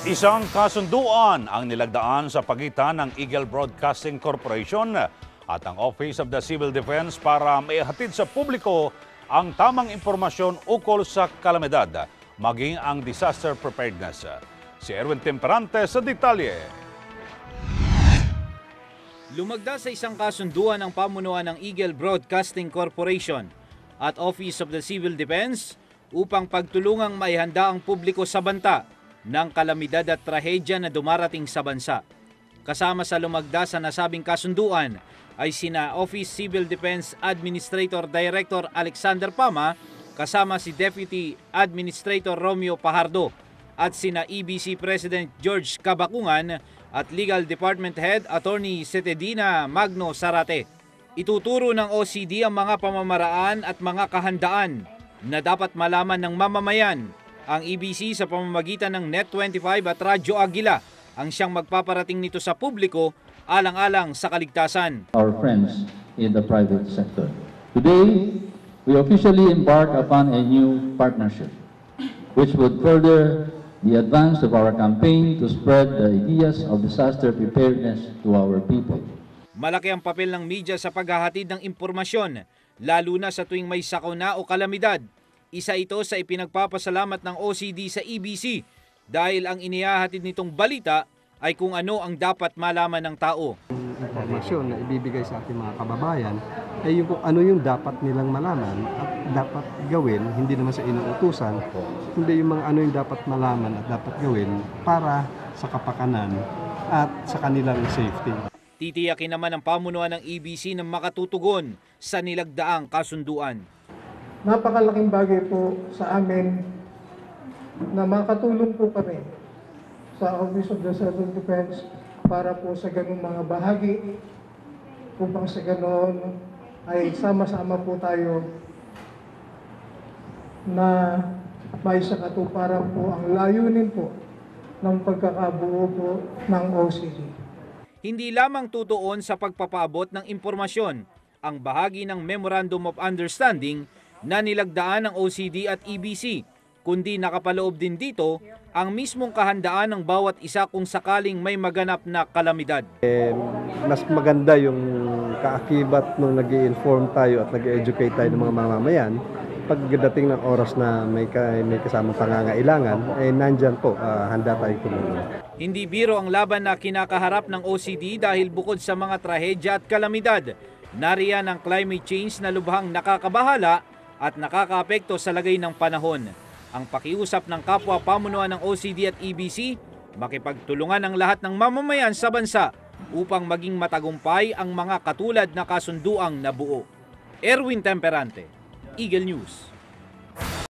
Isang kasunduan ang nilagdaan sa pagitan ng Eagle Broadcasting Corporation at ang Office of the Civil Defense para maihatid sa publiko ang tamang impormasyon ukol sa kalamidad, maging ang disaster preparedness. Si Erwin Temperante sa detalye. Lumagda sa isang kasunduan ang pamunuan ng Eagle Broadcasting Corporation at Office of the Civil Defense upang pagtulungang maihanda ang publiko sa banta ng kalamidad at trahedya na dumarating sa bansa. Kasama sa lumagda sa nasabing kasunduan ay sina Office Civil Defense Administrator Director Alexander Pama, kasama si Deputy Administrator Romeo Pajardo at sina EBC President George Cabakungan at Legal Department Head Attorney Setedina Magno Sarate. Ituturo ng OCD ang mga pamamaraan at mga kahandaan na dapat malaman ng mamamayan. Ang EBC sa pamamagitan ng Net25 at Radyo Agila ang siyang magpaparating nito sa publiko alang-alang sa kaligtasan. Our friends in the private sector. Today, we officially embark upon a new partnership which would further the advance of our campaign to spread the ideas of disaster preparedness to our people. Malaki ang papel ng media sa paghahatid ng impormasyon, lalo na sa tuwing may sakuna o kalamidad. Isa ito sa ipinagpapasalamat ng OCD sa EBC dahil ang inihahatid nitong balita ay kung ano ang dapat malaman ng tao. Informasyon na ibibigay sa ating mga kababayan ay yung kung ano yung dapat nilang malaman at dapat gawin, hindi naman sa inuutusan, kundi yung mga ano yung dapat malaman at dapat gawin para sa kapakanan at sa kanilang safety. Titiyakin naman ang pamunuan ng EBC na makatutugon sa nilagdaang kasunduan. Napakalaking bagay po sa amin na makatulong po kami sa Office of the Civil Defense para po sa ganung mga bahagi upang sa ganon ay sama-sama po tayo na may sakatuparan po ang layunin po ng pagkakabuo po ng OCD. Hindi lamang tutuon sa pagpapaabot ng impormasyon ang bahagi ng Memorandum of Understanding na nilagdaan ng OCD at EBC, kundi nakapaloob din dito ang mismong kahandaan ng bawat isa kung sakaling may maganap na kalamidad. Mas maganda yung kaakibat nung nag-i-inform tayo at nag-educate tayo ng mga mamamayan. Pagdating ng oras na may kasamang pangangailangan, nandyan po, handa tayo tumulong. Hindi biro ang laban na kinakaharap ng OCD dahil bukod sa mga trahedya at kalamidad, nariyan ang climate change na lubhang nakakabahala at nakakaapekto sa lagay ng panahon. Ang pakiusap ng kapwa pamunuan ng OCD at EBC, makipagtulungan ang lahat ng mamamayan sa bansa upang maging matagumpay ang mga katulad na kasunduang nabuo. Erwin Temperante, Eagle News.